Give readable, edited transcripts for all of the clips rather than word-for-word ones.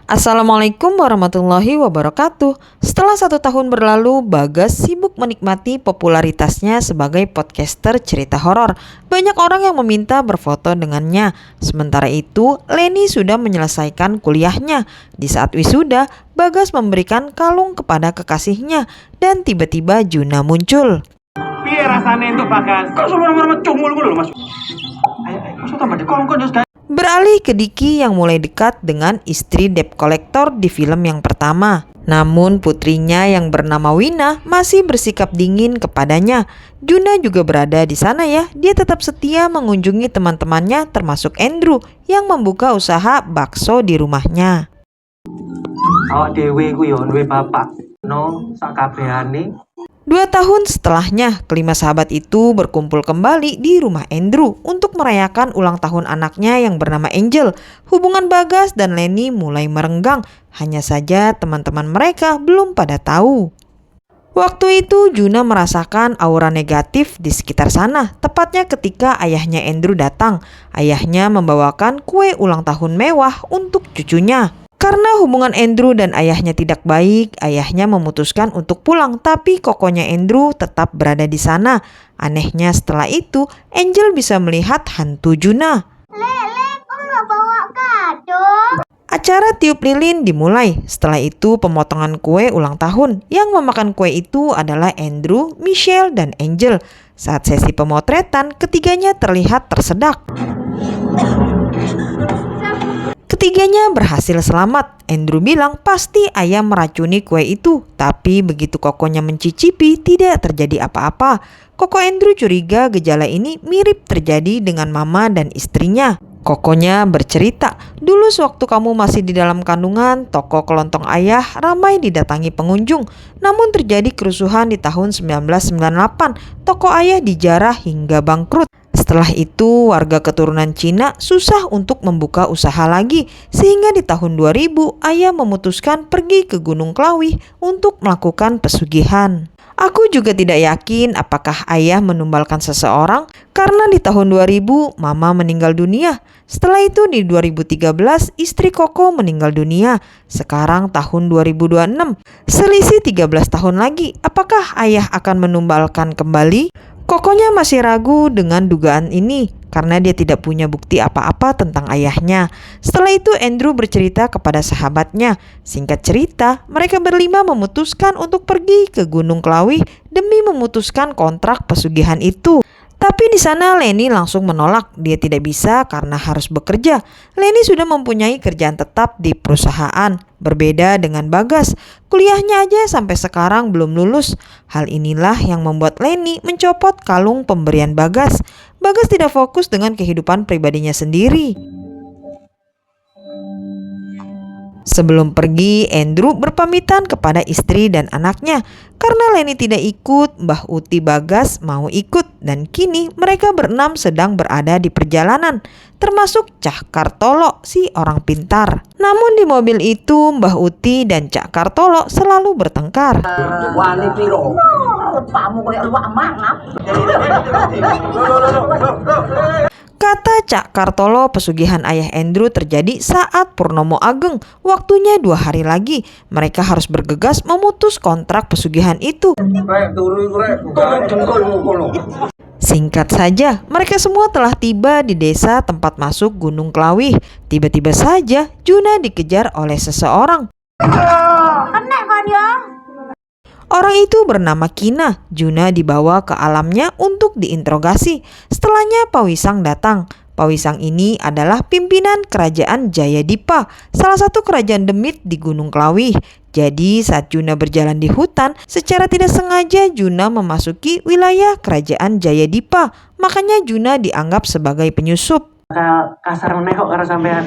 Assalamualaikum warahmatullahi wabarakatuh. Setelah 1 tahun berlalu, Bagas sibuk menikmati popularitasnya sebagai podcaster cerita horor. Banyak orang yang meminta berfoto dengannya. Sementara itu, Leni sudah menyelesaikan kuliahnya. Di saat wisuda, Bagas memberikan kalung kepada kekasihnya dan tiba-tiba Juna muncul. Piye rasane itu Bagas? Kok semua cungul ngono lho, Mas? Ayo, Mas tambah dikongkon ya, Beralih ke Diki yang mulai dekat dengan istri debt collector di film yang pertama. Namun putrinya yang bernama Wina masih bersikap dingin kepadanya. Juna juga berada di sana ya. Dia tetap setia mengunjungi teman-temannya termasuk Andrew yang membuka usaha bakso di rumahnya. Awak dhewe ku yo duwe bapak. No, sakabehane. 2 tahun setelahnya, kelima sahabat itu berkumpul kembali di rumah Andrew untuk merayakan ulang tahun anaknya yang bernama Angel. Hubungan Bagas dan Leni mulai merenggang, hanya saja teman-teman mereka belum pada tahu. Waktu itu Juna merasakan aura negatif di sekitar sana, tepatnya ketika ayahnya Andrew datang. Ayahnya membawakan kue ulang tahun mewah untuk cucunya. Karena hubungan Andrew dan ayahnya tidak baik, ayahnya memutuskan untuk pulang, tapi kokonya Andrew tetap berada di sana. Anehnya setelah itu, Angel bisa melihat hantu Juna. Lele, kok nggak bawa kado? Acara tiup lilin dimulai. Setelah itu pemotongan kue ulang tahun. Yang memakan kue itu adalah Andrew, Michelle, dan Angel. Saat sesi pemotretan, ketiganya terlihat tersedak. Ketiganya berhasil selamat. Andrew bilang pasti ayah meracuni kue itu. Tapi begitu kokonya mencicipi, tidak terjadi apa-apa. Koko Andrew curiga gejala ini mirip terjadi dengan mama dan istrinya. Kokonya bercerita, dulu sewaktu kamu masih di dalam kandungan, toko kelontong ayah ramai didatangi pengunjung. Namun terjadi kerusuhan di tahun 1998. Toko ayah dijarah hingga bangkrut. Setelah itu, warga keturunan Cina susah untuk membuka usaha lagi. Sehingga di tahun 2000, ayah memutuskan pergi ke Gunung Klawih untuk melakukan pesugihan. Aku juga tidak yakin apakah ayah menumbalkan seseorang karena di tahun 2000 mama meninggal dunia. Setelah itu di 2013 istri Koko meninggal dunia. Sekarang tahun 2026. Selisih 13 tahun lagi. Apakah ayah akan menumbalkan kembali? Kokonya masih ragu dengan dugaan ini karena dia tidak punya bukti apa-apa tentang ayahnya. Setelah itu Andrew bercerita kepada sahabatnya. Singkat cerita, mereka berlima memutuskan untuk pergi ke Gunung Klawih demi memutuskan kontrak pesugihan itu. Tapi di sana Leni langsung menolak. Dia tidak bisa karena harus bekerja. Leni sudah mempunyai kerjaan tetap di perusahaan. Berbeda dengan Bagas, kuliahnya aja sampai sekarang belum lulus. Hal inilah yang membuat Leni mencopot kalung pemberian Bagas. Bagas tidak fokus dengan kehidupan pribadinya sendiri. Sebelum pergi, Andrew berpamitan kepada istri dan anaknya. Karena Leni tidak ikut, Mbah Uti Bagas mau ikut. Dan kini mereka berenam sedang berada di perjalanan. Termasuk Cah Kartolo, si orang pintar. Namun di mobil itu, Mbah Uti dan Cak Kartolo selalu bertengkar. Wani piro? Pamu koyo luwak mangap. Kata Cak Kartolo, pesugihan ayah Andrew terjadi saat Purnomo Ageng. Waktunya 2 hari lagi. Mereka harus bergegas memutus kontrak pesugihan itu. Singkat saja, mereka semua telah tiba di desa tempat masuk Gunung Klawih. Tiba-tiba saja Juna dikejar oleh seseorang. Kena kan ya? Orang itu bernama Kina. Juna dibawa ke alamnya untuk diinterogasi. Setelahnya Pawisang datang. Pawisang ini adalah pimpinan kerajaan Jayadipa, salah satu kerajaan demit di Gunung Klawih. Jadi saat Juna berjalan di hutan, secara tidak sengaja Juna memasuki wilayah kerajaan Jayadipa. Makanya Juna dianggap sebagai penyusup. Kasar meneh kok karo sampean.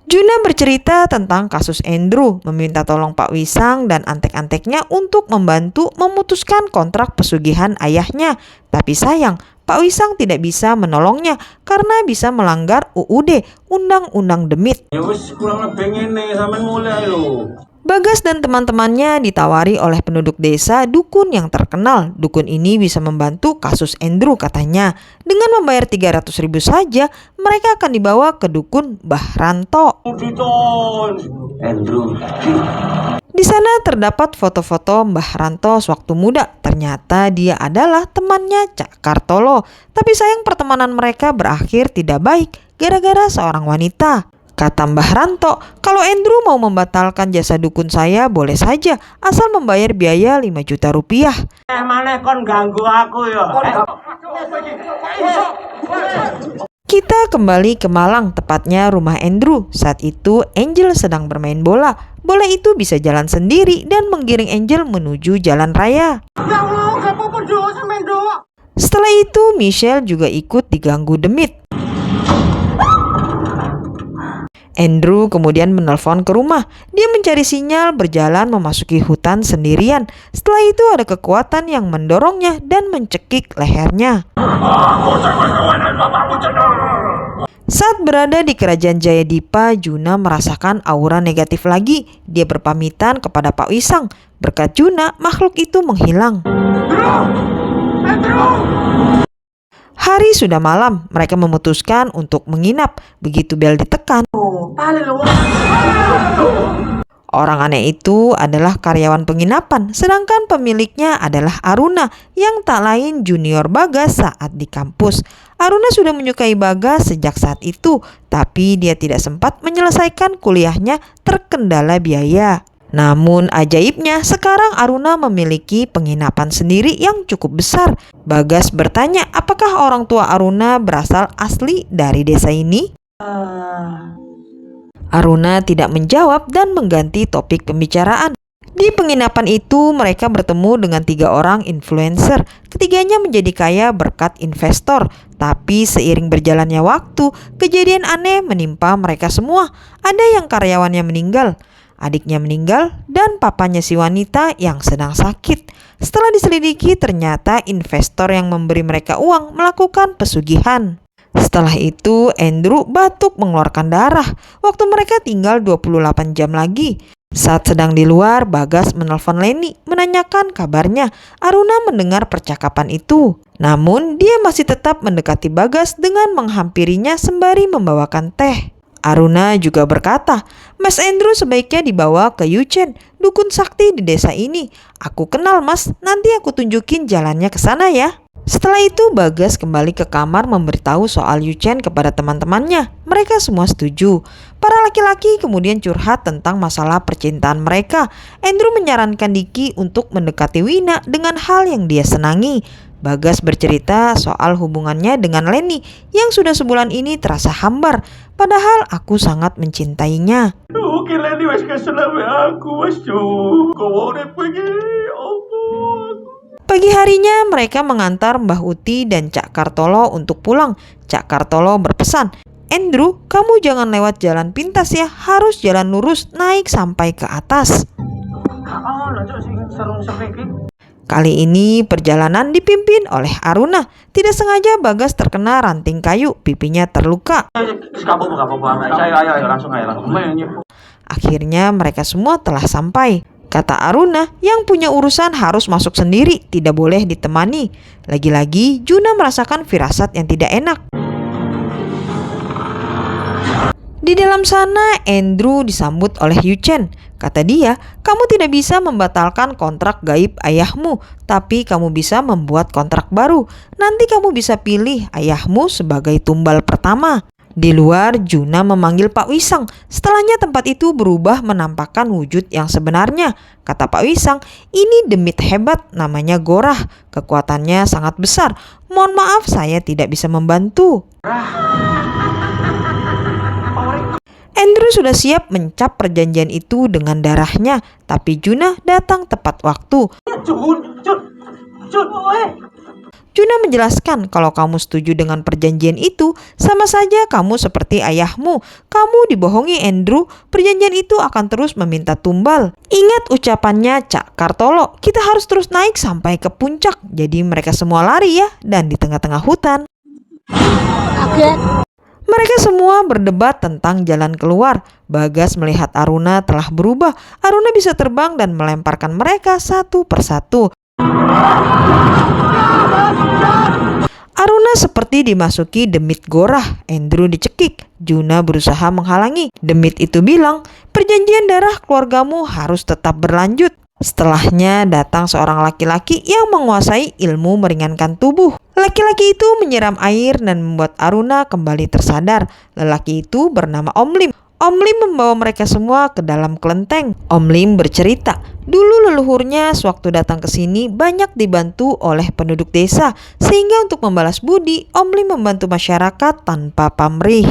Juna bercerita tentang kasus Andrew, meminta tolong Pak Wisang dan antek-anteknya untuk membantu memutuskan kontrak pesugihan ayahnya. Tapi sayang, Pak Wisang tidak bisa menolongnya karena bisa melanggar UUD, Undang-Undang Demit. Ya wis kurang lebih ngene sampean mulai lho. Bagas dan teman-temannya ditawari oleh penduduk desa dukun yang terkenal. Dukun ini bisa membantu kasus Andrew katanya. Dengan membayar 300.000 saja, mereka akan dibawa ke dukun Mbah Ranto. Andrew. Di sana terdapat foto-foto Mbah Ranto sewaktu muda. Ternyata dia adalah temannya Cak Kartolo. Tapi sayang pertemanan mereka berakhir tidak baik gara-gara seorang wanita. Kata Mbah Ranto, kalau Andrew mau membatalkan jasa dukun saya boleh saja, asal membayar biaya 5 juta rupiah. Mana kon ganggu aku ya? Kita kembali ke Malang, tepatnya rumah Andrew. Saat itu Angel sedang bermain bola. Bola itu bisa jalan sendiri dan menggiring Angel menuju jalan raya. Setelah itu Michelle juga ikut diganggu demit. Andrew kemudian menelpon ke rumah. Dia mencari sinyal berjalan memasuki hutan sendirian. Setelah itu ada kekuatan yang mendorongnya dan mencekik lehernya. Saat berada di kerajaan Jayadipa, Juna merasakan aura negatif lagi. Dia berpamitan kepada Pak Wisang. Berkat Juna, makhluk itu menghilang. Hari sudah malam, mereka memutuskan untuk menginap. Begitu bel ditekan, orang aneh itu adalah karyawan penginapan, sedangkan pemiliknya adalah Aruna yang tak lain junior Bagas saat di kampus. Aruna sudah menyukai Bagas sejak saat itu, tapi dia tidak sempat menyelesaikan kuliahnya terkendala biaya. Namun ajaibnya sekarang Aruna memiliki penginapan sendiri yang cukup besar. Bagas bertanya apakah orang tua Aruna berasal asli dari desa ini. Aruna tidak menjawab dan mengganti topik pembicaraan. Di penginapan itu mereka bertemu dengan 3 orang influencer. Ketiganya menjadi kaya berkat investor. Tapi seiring berjalannya waktu, kejadian aneh menimpa mereka semua. Ada yang karyawannya meninggal, adiknya meninggal, dan papanya si wanita yang sedang sakit. Setelah diselidiki, ternyata investor yang memberi mereka uang melakukan pesugihan. Setelah itu, Andrew batuk mengeluarkan darah. Waktu mereka tinggal 28 jam lagi. Saat sedang di luar, Bagas menelpon Leni menanyakan kabarnya. Aruna mendengar percakapan itu. Namun, dia masih tetap mendekati Bagas dengan menghampirinya sembari membawakan teh. Aruna juga berkata, Mas Andrew sebaiknya dibawa ke Yuchen, dukun sakti di desa ini. Aku kenal mas, nanti aku tunjukin jalannya ke sana ya. Setelah itu Bagas kembali ke kamar memberitahu soal Yuchen kepada teman-temannya. Mereka semua setuju. Para laki-laki kemudian curhat tentang masalah percintaan mereka. Andrew menyarankan Diki untuk mendekati Wina dengan hal yang dia senangi. Bagas bercerita soal hubungannya dengan Leni yang sudah sebulan ini terasa hambar. Padahal aku sangat mencintainya. Oke, Leni wes kesel aku, mas Kau boleh pergi, Allah. Pagi harinya mereka mengantar Mbah Uti dan Cak Kartolo untuk pulang. Cak Kartolo berpesan, Andrew, kamu jangan lewat jalan pintas ya, harus jalan lurus naik sampai ke atas. Kali ini perjalanan dipimpin oleh Aruna. Tidak sengaja Bagas terkena ranting kayu, pipinya terluka. Akhirnya mereka semua telah sampai. Kata Aruna, yang punya urusan harus masuk sendiri, tidak boleh ditemani. Lagi-lagi Juna merasakan firasat yang tidak enak. Di dalam sana Andrew disambut oleh Yuchen. Kata dia, kamu tidak bisa membatalkan kontrak gaib ayahmu, tapi kamu bisa membuat kontrak baru. Nanti kamu bisa pilih ayahmu sebagai tumbal pertama. Di luar, Juna memanggil Pak Wisang. Setelahnya tempat itu berubah menampakkan wujud yang sebenarnya. Kata Pak Wisang, ini demit hebat, namanya Gorah. Kekuatannya sangat besar. Mohon maaf saya tidak bisa membantu. Andrew sudah siap mencap perjanjian itu dengan darahnya. Tapi Juna datang tepat waktu. Juna menjelaskan kalau kamu setuju dengan perjanjian itu, sama saja kamu seperti ayahmu. Kamu dibohongi Andrew, perjanjian itu akan terus meminta tumbal. Ingat ucapannya Cak Kartolo, kita harus terus naik sampai ke puncak. Jadi mereka semua lari ya, dan di tengah-tengah hutan. Mereka semua berdebat tentang jalan keluar. Bagas melihat Aruna telah berubah. Aruna bisa terbang dan melemparkan mereka satu persatu. Aruna seperti dimasuki demit gorah. Andrew dicekik. Juna berusaha menghalangi. Demit itu bilang, perjanjian darah keluargamu harus tetap berlanjut. Setelahnya datang seorang laki-laki yang menguasai ilmu meringankan tubuh. Laki-laki itu menyiram air dan membuat Aruna kembali tersadar. Lelaki itu bernama Om Lim. Om Lim membawa mereka semua ke dalam kelenteng. Om Lim bercerita, dulu leluhurnya sewaktu datang ke sini banyak dibantu oleh penduduk desa, sehingga untuk membalas budi, Om Lim membantu masyarakat tanpa pamrih.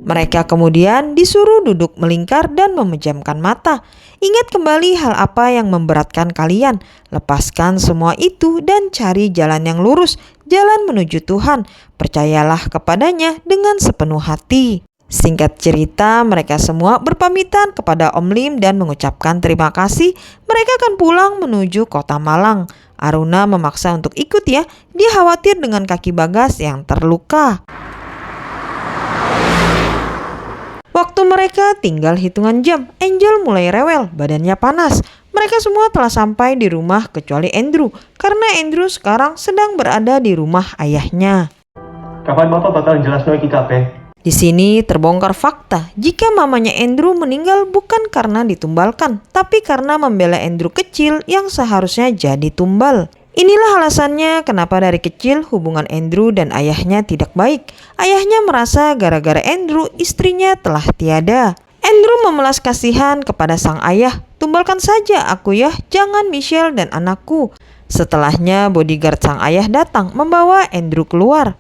Mereka kemudian disuruh duduk melingkar dan memejamkan mata. Ingat kembali hal apa yang memberatkan kalian. Lepaskan semua itu dan cari jalan yang lurus, jalan menuju Tuhan. Percayalah kepadanya dengan sepenuh hati. Singkat cerita, mereka semua berpamitan kepada Om Lim dan mengucapkan terima kasih. Mereka akan pulang menuju kota Malang. Aruna memaksa untuk ikut ya. Dia khawatir dengan kaki Bagas yang terluka. Waktu mereka tinggal hitungan jam, Angel mulai rewel, badannya panas. Mereka semua telah sampai di rumah kecuali Andrew, karena Andrew sekarang sedang berada di rumah ayahnya. Kapan Bapak bakal jelasno iki kabeh? Di sini terbongkar fakta jika mamanya Andrew meninggal bukan karena ditumbalkan, tapi karena membela Andrew kecil yang seharusnya jadi tumbal. Inilah alasannya kenapa dari kecil hubungan Andrew dan ayahnya tidak baik. Ayahnya merasa gara-gara Andrew istrinya telah tiada. Andrew memelas kasihan kepada sang ayah. Tumbalkan saja aku ya, jangan Michelle dan anakku. Setelahnya bodyguard sang ayah datang membawa Andrew keluar.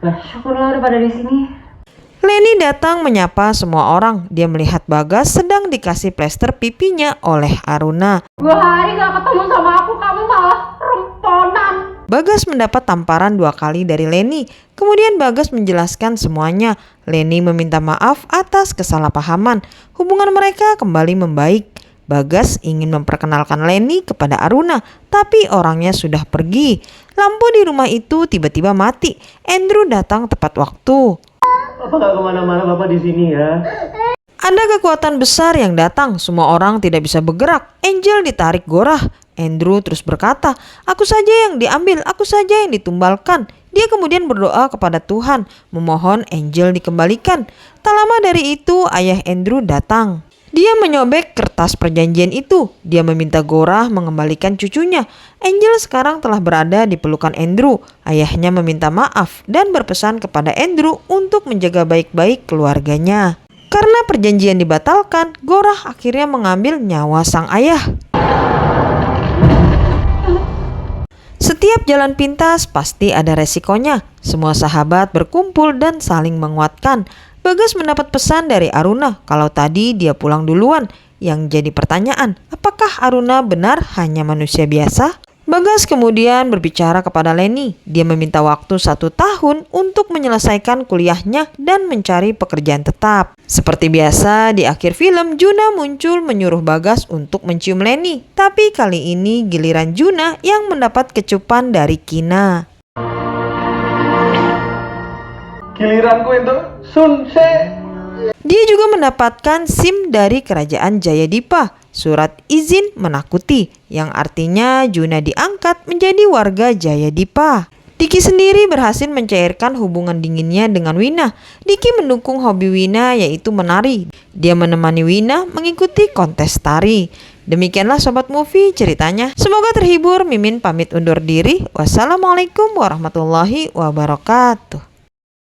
Syukurlah udah pada di sini. Lenny datang menyapa semua orang. Dia melihat Bagas sedang dikasih plester pipinya oleh Aruna. 2 hari gak ketemu sama aku, kamu malah remponan. Bagas mendapat tamparan 2 kali dari Lenny. Kemudian Bagas menjelaskan semuanya. Lenny meminta maaf atas kesalahpahaman. Hubungan mereka kembali membaik. Bagas ingin memperkenalkan Lenny kepada Aruna, tapi orangnya sudah pergi. Lampu di rumah itu tiba-tiba mati. Andrew datang tepat waktu. Bapak gak kemana-mana, Bapak di sini ya. Ada kekuatan besar yang datang. Semua orang tidak bisa bergerak. Angel ditarik gorah. Andrew terus berkata, aku saja yang diambil, aku saja yang ditumbalkan. Dia kemudian berdoa kepada Tuhan, memohon Angel dikembalikan. Tak lama dari itu, ayah Andrew datang. Dia menyobek kertas perjanjian itu. Dia meminta Gorah mengembalikan cucunya. Angel sekarang telah berada di pelukan Andrew. Ayahnya meminta maaf dan berpesan kepada Andrew untuk menjaga baik-baik keluarganya. Karena perjanjian dibatalkan, Gorah akhirnya mengambil nyawa sang ayah. Setiap jalan pintas pasti ada resikonya. Semua sahabat berkumpul dan saling menguatkan. Bagas mendapat pesan dari Aruna kalau tadi dia pulang duluan. Yang jadi pertanyaan, apakah Aruna benar hanya manusia biasa? Bagas kemudian berbicara kepada Lenny. Dia meminta waktu 1 tahun untuk menyelesaikan kuliahnya dan mencari pekerjaan tetap. Seperti biasa, di akhir film Juna muncul menyuruh Bagas untuk mencium Lenny. Tapi kali ini giliran Juna yang mendapat kecupan dari Kina. Giliranku itu Sunse. Dia juga mendapatkan SIM dari kerajaan Jayadipa, surat izin menakuti, yang artinya Juna diangkat menjadi warga Jayadipa. Diki sendiri berhasil mencairkan hubungan dinginnya dengan Wina. Diki mendukung hobi Wina yaitu menari. Dia menemani Wina mengikuti kontes tari. Demikianlah Sobat Movie ceritanya. Semoga terhibur. Mimin pamit undur diri. Wassalamualaikum warahmatullahi wabarakatuh.